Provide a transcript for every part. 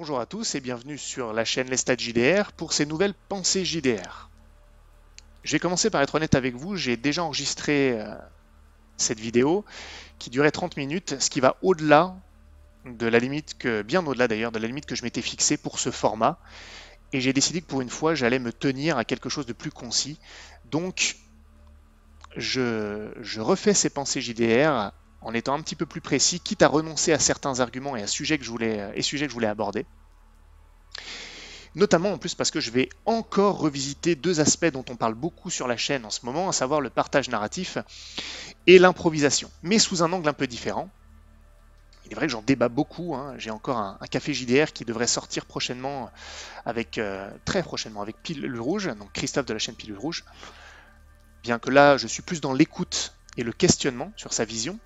Bonjour à tous et bienvenue sur la chaîne Les Stats JDR pour ces nouvelles pensées JDR. Je vais commencer par être honnête avec vous, j'ai déjà enregistré cette vidéo qui durait 30 minutes, ce qui va au-delà de la limite bien au-delà d'ailleurs, de la limite que je m'étais fixée pour ce format. Et j'ai décidé que pour une fois, j'allais me tenir à quelque chose de plus concis. Donc, je refais ces pensées JDR en étant un petit peu plus précis, quitte à renoncer à certains arguments et sujets que je voulais aborder. Notamment en plus parce que je vais encore revisiter deux aspects dont on parle beaucoup sur la chaîne en ce moment, à savoir le partage narratif et l'improvisation, mais sous un angle un peu différent. Il est vrai que j'en débat beaucoup, hein. J'ai encore un café JDR qui devrait sortir prochainement, très prochainement, avec Pilule Rouge, donc Christophe de la chaîne Pilule Rouge. Bien que là, je suis plus dans l'écoute et le questionnement sur sa vision.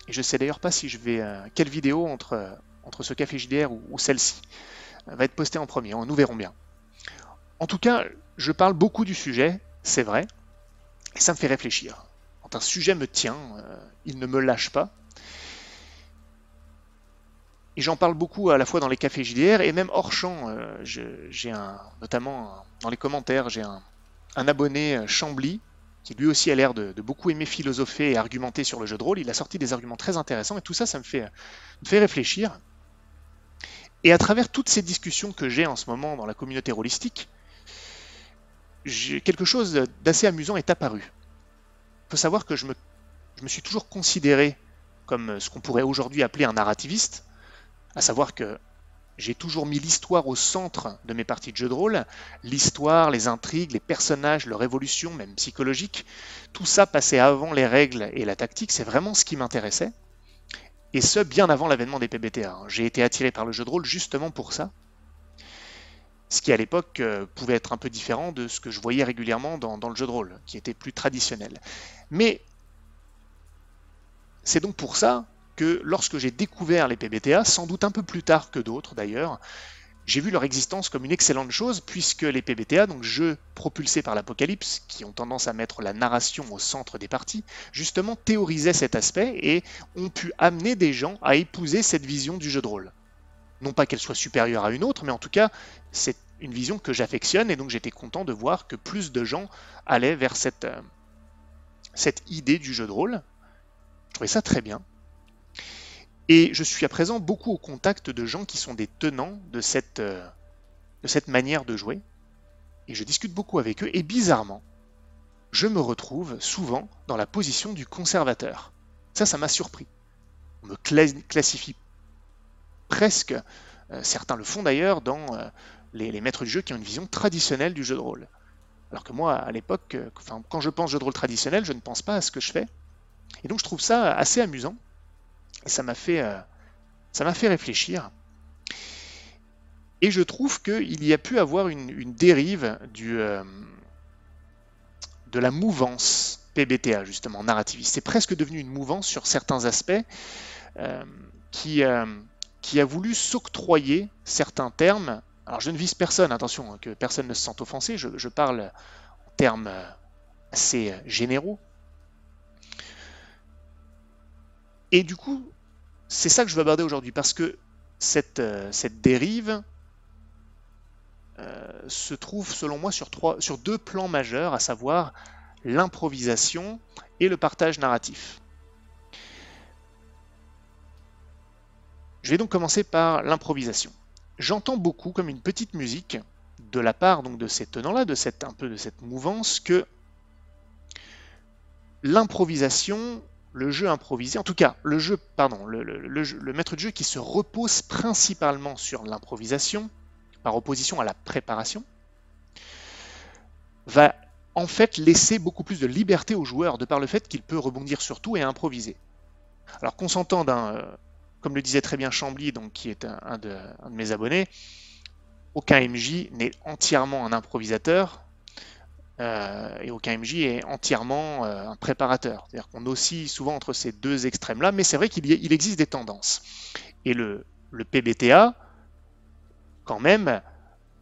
Et je sais d'ailleurs pas si je vais... quelle vidéo entre ce café JDR ou celle-ci va être postée en premier, nous verrons bien. En tout cas, je parle beaucoup du sujet, c'est vrai, et ça me fait réfléchir. Quand un sujet me tient, il ne me lâche pas. Et j'en parle beaucoup à la fois dans les cafés JDR et même hors champ. Notamment dans les commentaires, j'ai un abonné Chambly qui lui aussi a l'air de beaucoup aimer philosopher et argumenter sur le jeu de rôle. Il a sorti des arguments très intéressants et tout ça, ça me fait réfléchir. Et à travers toutes ces discussions que j'ai en ce moment dans la communauté rôlistique, quelque chose d'assez amusant est apparu. Il faut savoir que je me suis toujours considéré comme ce qu'on pourrait aujourd'hui appeler un narrativiste, à savoir que j'ai toujours mis l'histoire au centre de mes parties de jeu de rôle, l'histoire, les intrigues, les personnages, leur évolution, même psychologique, tout ça passait avant les règles et la tactique, c'est vraiment ce qui m'intéressait. Et ce, bien avant l'avènement des PBTA. J'ai été attiré par le jeu de rôle justement pour ça. Ce qui à l'époque pouvait être un peu différent de ce que je voyais régulièrement dans le jeu de rôle, qui était plus traditionnel. Mais c'est donc pour ça que lorsque j'ai découvert les PBTA, sans doute un peu plus tard que d'autres d'ailleurs, j'ai vu leur existence comme une excellente chose, puisque les PBTA, donc jeux propulsés par l'Apocalypse, qui ont tendance à mettre la narration au centre des parties, justement théorisaient cet aspect et ont pu amener des gens à épouser cette vision du jeu de rôle. Non pas qu'elle soit supérieure à une autre, mais en tout cas, c'est une vision que j'affectionne, et donc j'étais content de voir que plus de gens allaient vers cette idée du jeu de rôle. Je trouvais ça très bien. Et je suis à présent beaucoup au contact de gens qui sont des tenants de cette manière de jouer. Et je discute beaucoup avec eux. Et bizarrement, je me retrouve souvent dans la position du conservateur. Ça m'a surpris. On me classifie presque, certains le font d'ailleurs, dans les maîtres du jeu qui ont une vision traditionnelle du jeu de rôle. Alors que moi, à l'époque, quand je pense jeu de rôle traditionnel, je ne pense pas à ce que je fais. Et donc je trouve ça assez amusant. Et ça m'a fait réfléchir. Et je trouve qu'il y a pu avoir une dérive de la mouvance PBTA, justement, narrativiste. C'est presque devenu une mouvance sur certains aspects qui a voulu s'octroyer certains termes. Alors je ne vise personne, attention, que personne ne se sente offensé, je parle en termes assez généraux. Et du coup, c'est ça que je veux aborder aujourd'hui, parce que cette dérive se trouve, selon moi, sur deux plans majeurs, à savoir l'improvisation et le partage narratif. Je vais donc commencer par l'improvisation. J'entends beaucoup, comme une petite musique, de la part donc de ces tenants-là, un peu de cette mouvance, que l'improvisation, le jeu improvisé, en tout cas le maître de jeu qui se repose principalement sur l'improvisation, par opposition à la préparation, va en fait laisser beaucoup plus de liberté au joueur de par le fait qu'il peut rebondir sur tout et improviser. Alors qu'on s'entende, comme le disait très bien Chambly, donc, qui est un de mes abonnés, aucun MJ n'est entièrement un improvisateur, et aucun MJ est entièrement un préparateur. C'est-à-dire qu'on oscille souvent entre ces deux extrêmes-là, mais c'est vrai qu'il existe des tendances. Et le PBTA, quand même,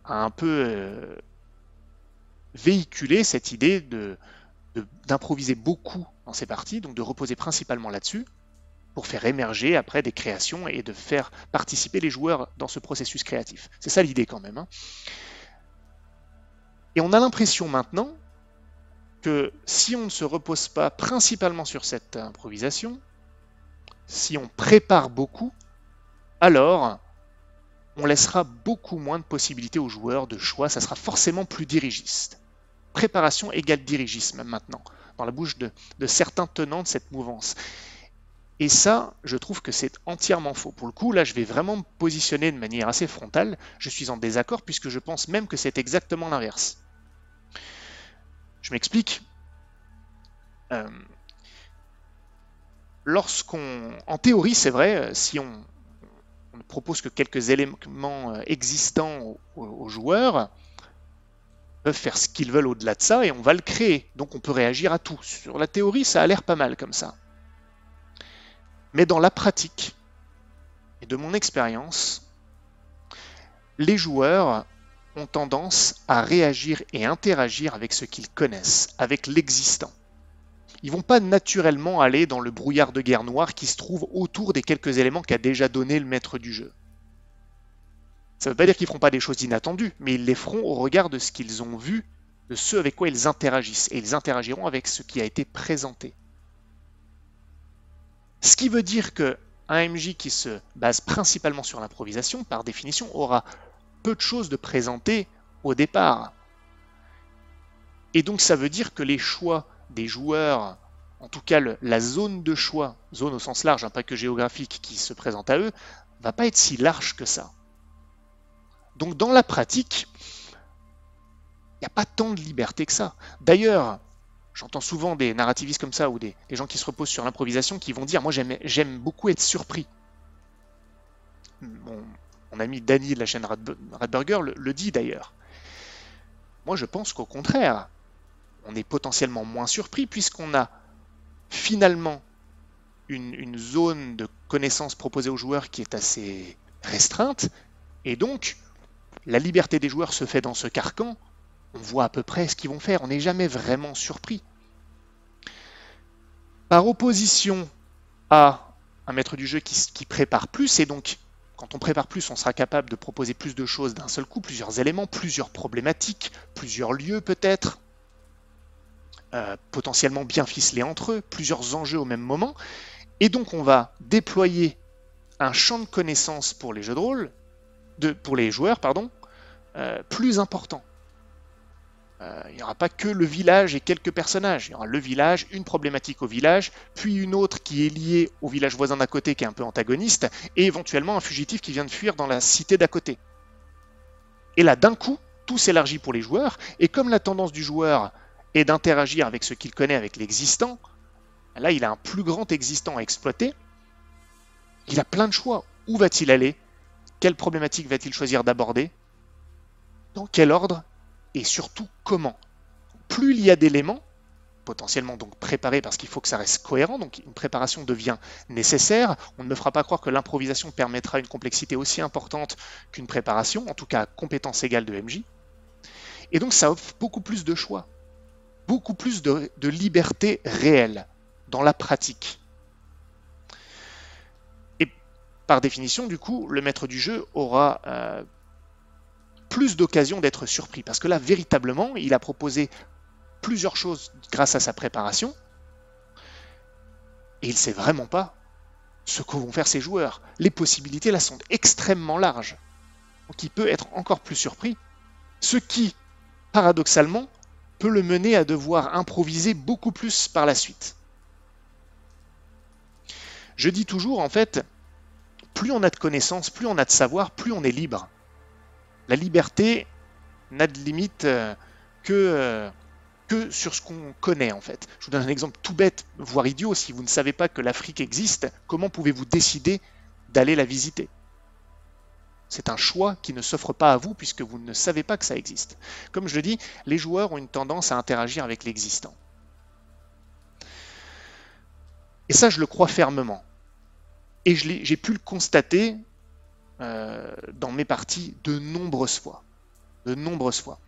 a un peu véhiculé cette idée d'improviser beaucoup dans ses parties, donc de reposer principalement là-dessus, pour faire émerger après des créations et de faire participer les joueurs dans ce processus créatif. C'est ça l'idée quand même, hein. Et on a l'impression maintenant que si on ne se repose pas principalement sur cette improvisation, si on prépare beaucoup, alors on laissera beaucoup moins de possibilités aux joueurs de choix, ça sera forcément plus dirigiste. Préparation égale dirigisme maintenant, dans la bouche de certains tenants de cette mouvance. Et ça, je trouve que c'est entièrement faux. Pour le coup, là, je vais vraiment me positionner de manière assez frontale. Je suis en désaccord puisque je pense même que c'est exactement l'inverse. Je m'explique. En théorie, c'est vrai, si on ne propose que quelques éléments existants aux joueurs, peuvent faire ce qu'ils veulent au-delà de ça et on va le créer. Donc on peut réagir à tout. Sur la théorie, ça a l'air pas mal comme ça. Mais dans la pratique, et de mon expérience, les joueurs ont tendance à réagir et interagir avec ce qu'ils connaissent, avec l'existant. Ils ne vont pas naturellement aller dans le brouillard de guerre noire qui se trouve autour des quelques éléments qu'a déjà donné le maître du jeu. Ça ne veut pas dire qu'ils ne feront pas des choses inattendues, mais ils les feront au regard de ce qu'ils ont vu, de ce avec quoi ils interagissent, et ils interagiront avec ce qui a été présenté. Ce qui veut dire qu'un MJ qui se base principalement sur l'improvisation, par définition, aura peu de choses de présenter au départ. Et donc ça veut dire que les choix des joueurs, en tout cas la zone de choix, zone au sens large, pas que géographique, qui se présente à eux, va pas être si large que ça. Donc dans la pratique, il n'y a pas tant de liberté que ça. D'ailleurs, j'entends souvent des narrativistes comme ça ou des gens qui se reposent sur l'improvisation qui vont dire « Moi, j'aime beaucoup être surpris. » Mon ami Danny de la chaîne Radburger le dit d'ailleurs. Moi, je pense qu'au contraire, on est potentiellement moins surpris puisqu'on a finalement une zone de connaissances proposée aux joueurs qui est assez restreinte et donc la liberté des joueurs se fait dans ce carcan. On voit à peu près ce qu'ils vont faire, on n'est jamais vraiment surpris. Par opposition à un maître du jeu qui prépare plus, et donc quand on prépare plus, on sera capable de proposer plus de choses d'un seul coup, plusieurs éléments, plusieurs problématiques, plusieurs lieux peut-être, potentiellement bien ficelés entre eux, plusieurs enjeux au même moment, et donc on va déployer un champ de connaissances pour les jeux de rôle, pour les joueurs, plus important. Il n'y aura pas que le village et quelques personnages. Il y aura le village, une problématique au village, puis une autre qui est liée au village voisin d'à côté qui est un peu antagoniste, et éventuellement un fugitif qui vient de fuir dans la cité d'à côté. Et là, d'un coup, tout s'élargit pour les joueurs, et comme la tendance du joueur est d'interagir avec ce qu'il connaît, avec l'existant, là, il a un plus grand existant à exploiter. Il a plein de choix. Où va-t-il aller? Quelle problématique va-t-il choisir d'aborder? Dans quel ordre? Et surtout comment. Plus il y a d'éléments, potentiellement donc préparés parce qu'il faut que ça reste cohérent, donc une préparation devient nécessaire. On ne me fera pas croire que l'improvisation permettra une complexité aussi importante qu'une préparation, en tout cas compétence égale de MJ. Et donc ça offre beaucoup plus de choix, beaucoup plus de liberté réelle dans la pratique. Et par définition, du coup, le maître du jeu aura plus d'occasions d'être surpris, parce que là, véritablement, il a proposé plusieurs choses grâce à sa préparation, et il ne sait vraiment pas ce que vont faire ses joueurs. Les possibilités, là, sont extrêmement larges. Donc il peut être encore plus surpris, ce qui, paradoxalement, peut le mener à devoir improviser beaucoup plus par la suite. Je dis toujours, en fait, plus on a de connaissances, plus on a de savoir, plus on est libre. La liberté n'a de limite que sur ce qu'on connaît en fait. Je vous donne un exemple tout bête, voire idiot. Si vous ne savez pas que l'Afrique existe, comment pouvez-vous décider d'aller la visiter? C'est un choix qui ne s'offre pas à vous puisque vous ne savez pas que ça existe. Comme je le dis, les joueurs ont une tendance à interagir avec l'existant. Et ça, je le crois fermement. Et j'ai pu le constater dans mes parties de nombreuses fois. De nombreuses fois.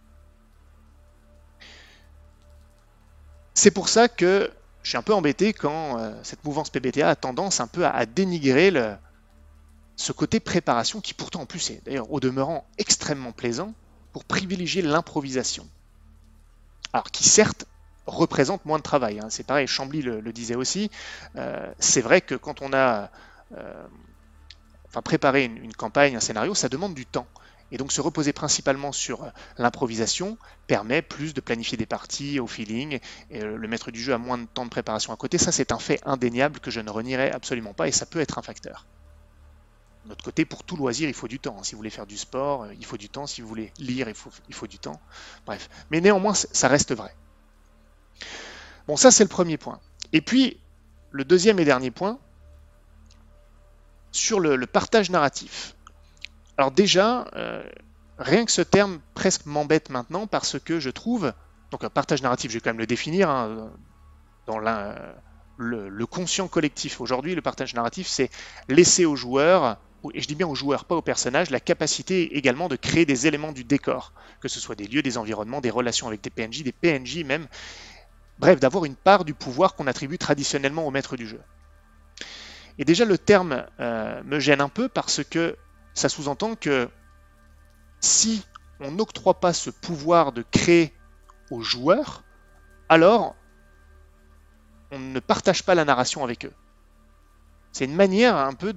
C'est pour ça que je suis un peu embêté quand cette mouvance PBTA a tendance un peu à dénigrer ce côté préparation qui pourtant en plus est d'ailleurs au demeurant extrêmement plaisant pour privilégier l'improvisation. Alors qui certes représente moins de travail, hein. C'est pareil, Chambly le disait aussi, c'est vrai que quand on a préparé une campagne, un scénario, ça demande du temps. Et donc se reposer principalement sur l'improvisation permet plus de planifier des parties au feeling, et le maître du jeu a moins de temps de préparation à côté. Ça c'est un fait indéniable que je ne renierai absolument pas et ça peut être un facteur. De notre côté, pour tout loisir, il faut du temps. Si vous voulez faire du sport, il faut du temps. Si vous voulez lire, il faut du temps. Bref. Mais néanmoins, ça reste vrai. Bon, ça c'est le premier point. Et puis, le deuxième et dernier point, sur le partage narratif. Alors déjà, rien que ce terme presque m'embête maintenant parce que je trouve, donc un partage narratif, je vais quand même le définir, hein, dans le conscient collectif. Aujourd'hui, le partage narratif, c'est laisser aux joueurs, et je dis bien aux joueurs, pas aux personnages, la capacité également de créer des éléments du décor, que ce soit des lieux, des environnements, des relations avec des PNJ même, bref, d'avoir une part du pouvoir qu'on attribue traditionnellement au maître du jeu. Et déjà, le terme me gêne un peu parce que ça sous-entend que si on n'octroie pas ce pouvoir de créer aux joueurs, alors on ne partage pas la narration avec eux. C'est une manière un peu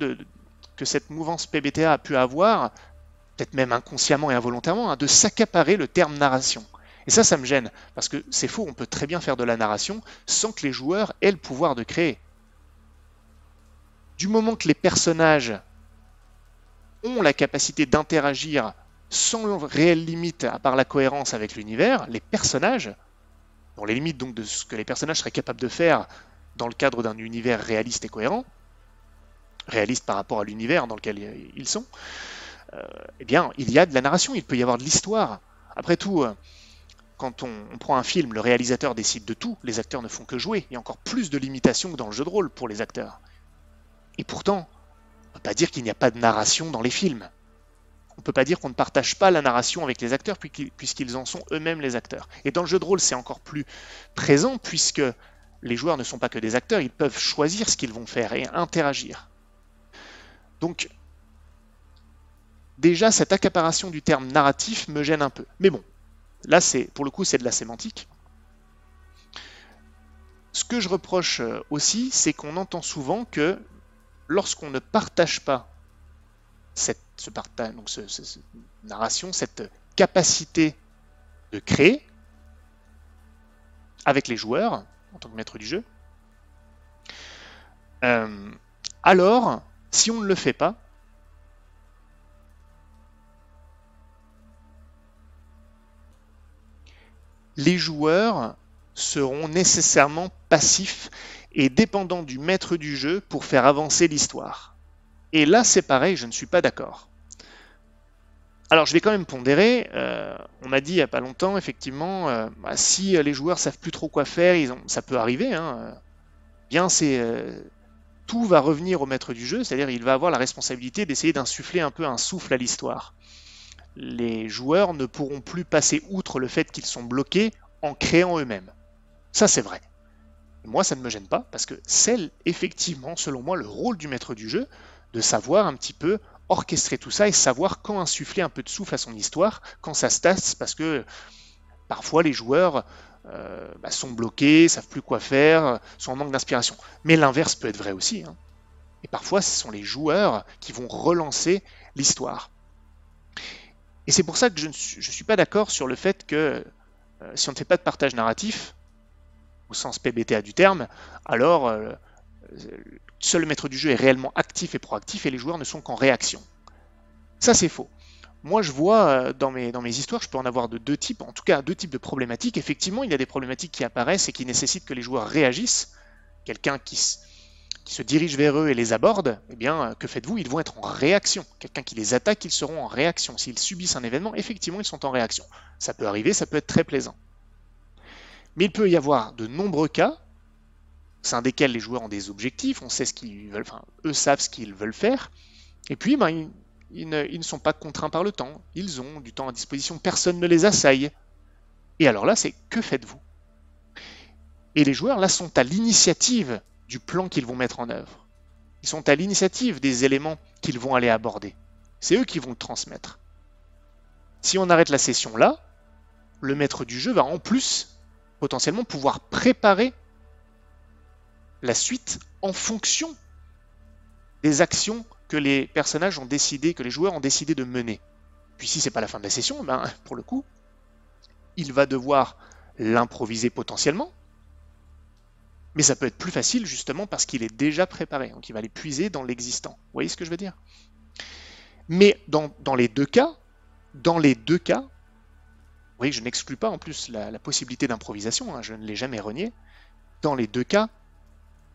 que cette mouvance PBTA a pu avoir, peut-être même inconsciemment et involontairement, hein, de s'accaparer le terme narration. Et ça me gêne, parce que c'est faux, on peut très bien faire de la narration sans que les joueurs aient le pouvoir de créer. Du moment que les personnages ont la capacité d'interagir sans réelle limite à part la cohérence avec l'univers, les personnages, dans les limites donc de ce que les personnages seraient capables de faire dans le cadre d'un univers réaliste et cohérent, réaliste par rapport à l'univers dans lequel ils sont, eh bien, il y a de la narration, il peut y avoir de l'histoire. Après tout, quand on prend un film, le réalisateur décide de tout, les acteurs ne font que jouer. Il y a encore plus de limitations que dans le jeu de rôle pour les acteurs. Et pourtant, on ne peut pas dire qu'il n'y a pas de narration dans les films. On ne peut pas dire qu'on ne partage pas la narration avec les acteurs puisqu'ils en sont eux-mêmes les acteurs. Et dans le jeu de rôle, c'est encore plus présent puisque les joueurs ne sont pas que des acteurs, ils peuvent choisir ce qu'ils vont faire et interagir. Donc, déjà, cette accaparation du terme narratif me gêne un peu. Mais bon, là, pour le coup, c'est de la sémantique. Ce que je reproche aussi, c'est qu'on entend souvent que lorsqu'on ne partage pas cette narration, cette capacité de créer avec les joueurs, en tant que maître du jeu, alors, si on ne le fait pas, les joueurs seront nécessairement passifs et dépendants du maître du jeu pour faire avancer l'histoire. Et là, c'est pareil, je ne suis pas d'accord. Alors, je vais quand même pondérer. On m'a dit il n'y a pas longtemps, effectivement, si les joueurs savent plus trop quoi faire, ça peut arriver. Hein, bien, tout va revenir au maître du jeu, c'est-à-dire il va avoir la responsabilité d'essayer d'insuffler un peu un souffle à l'histoire. Les joueurs ne pourront plus passer outre le fait qu'ils sont bloqués en créant eux-mêmes. Ça, c'est vrai. Moi, ça ne me gêne pas, parce que c'est effectivement, selon moi, le rôle du maître du jeu de savoir un petit peu orchestrer tout ça et savoir quand insuffler un peu de souffle à son histoire, quand ça se tasse, parce que parfois les joueurs sont bloqués, savent plus quoi faire, sont en manque d'inspiration. Mais l'inverse peut être vrai aussi. Hein. Et parfois, ce sont les joueurs qui vont relancer l'histoire. Et c'est pour ça que je ne suis pas d'accord sur le fait que si on ne fait pas de partage narratif, au sens PBTA du terme, alors seul le maître du jeu est réellement actif et proactif et les joueurs ne sont qu'en réaction. Ça, c'est faux. Moi, je vois dans mes histoires, je peux en avoir de deux types, en tout cas deux types de problématiques. Effectivement, il y a des problématiques qui apparaissent et qui nécessitent que les joueurs réagissent. Quelqu'un qui se dirige vers eux et les aborde, eh bien, que faites-vous? Ils vont être en réaction. Quelqu'un qui les attaque, ils seront en réaction. S'ils subissent un événement, effectivement, ils sont en réaction. Ça peut arriver, ça peut être très plaisant. Mais il peut y avoir de nombreux cas, au sein desquels les joueurs ont des objectifs, on sait ce qu'ils veulent, enfin, eux savent ce qu'ils veulent faire, et puis ils ne sont pas contraints par le temps, ils ont du temps à disposition, personne ne les assaille. Et alors là, c'est que faites-vous? Et les joueurs, là, sont à l'initiative du plan qu'ils vont mettre en œuvre. Ils sont à l'initiative des éléments qu'ils vont aller aborder. C'est eux qui vont le transmettre. Si on arrête la session là, le maître du jeu va en plus potentiellement pouvoir préparer la suite en fonction des actions que les personnages ont décidé, que les joueurs ont décidé de mener. Puis si c'est pas la fin de la session, ben, pour le coup, il va devoir l'improviser potentiellement, mais ça peut être plus facile justement parce qu'il est déjà préparé, donc il va les puiser dans l'existant. Vous voyez ce que je veux dire? Mais dans les deux cas, vous voyez que je n'exclus pas en plus la possibilité d'improvisation, je ne l'ai jamais renié. Dans les deux cas,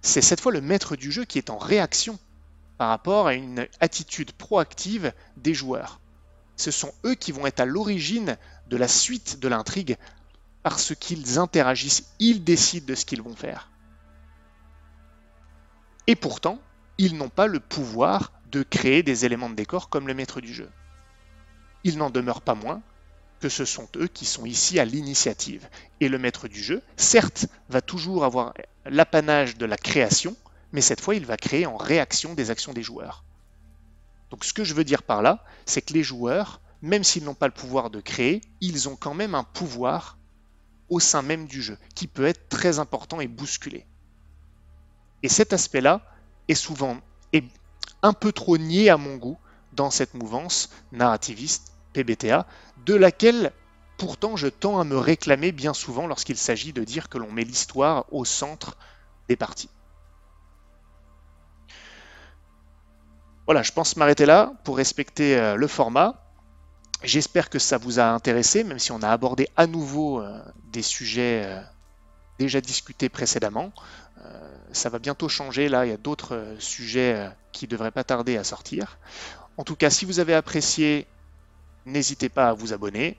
c'est cette fois le maître du jeu qui est en réaction par rapport à une attitude proactive des joueurs. Ce sont eux qui vont être à l'origine de la suite de l'intrigue parce qu'ils interagissent, ils décident de ce qu'ils vont faire. Et pourtant, ils n'ont pas le pouvoir de créer des éléments de décor comme le maître du jeu. Il n'en demeure pas moins que ce sont eux qui sont ici à l'initiative. Et le maître du jeu, certes, va toujours avoir l'apanage de la création, mais cette fois, il va créer en réaction des actions des joueurs. Donc ce que je veux dire par là, c'est que les joueurs, même s'ils n'ont pas le pouvoir de créer, ils ont quand même un pouvoir au sein même du jeu, qui peut être très important et bousculé. Et cet aspect-là est un peu trop nié à mon goût dans cette mouvance narrativiste PBTA, de laquelle pourtant je tends à me réclamer bien souvent lorsqu'il s'agit de dire que l'on met l'histoire au centre des parties. Voilà, je pense m'arrêter là pour respecter le format. J'espère que ça vous a intéressé, même si on a abordé à nouveau des sujets déjà discutés précédemment. Ça va bientôt changer, là il y a d'autres sujets qui ne devraient pas tarder à sortir. En tout cas, si vous avez apprécié, n'hésitez pas à vous abonner.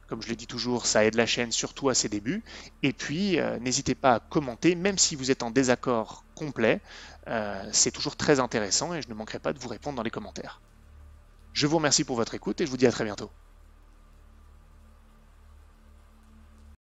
Comme je le dis toujours, ça aide la chaîne, surtout à ses débuts. Et puis, n'hésitez pas à commenter, même si vous êtes en désaccord complet. C'est toujours très intéressant et je ne manquerai pas de vous répondre dans les commentaires. Je vous remercie pour votre écoute et je vous dis à très bientôt.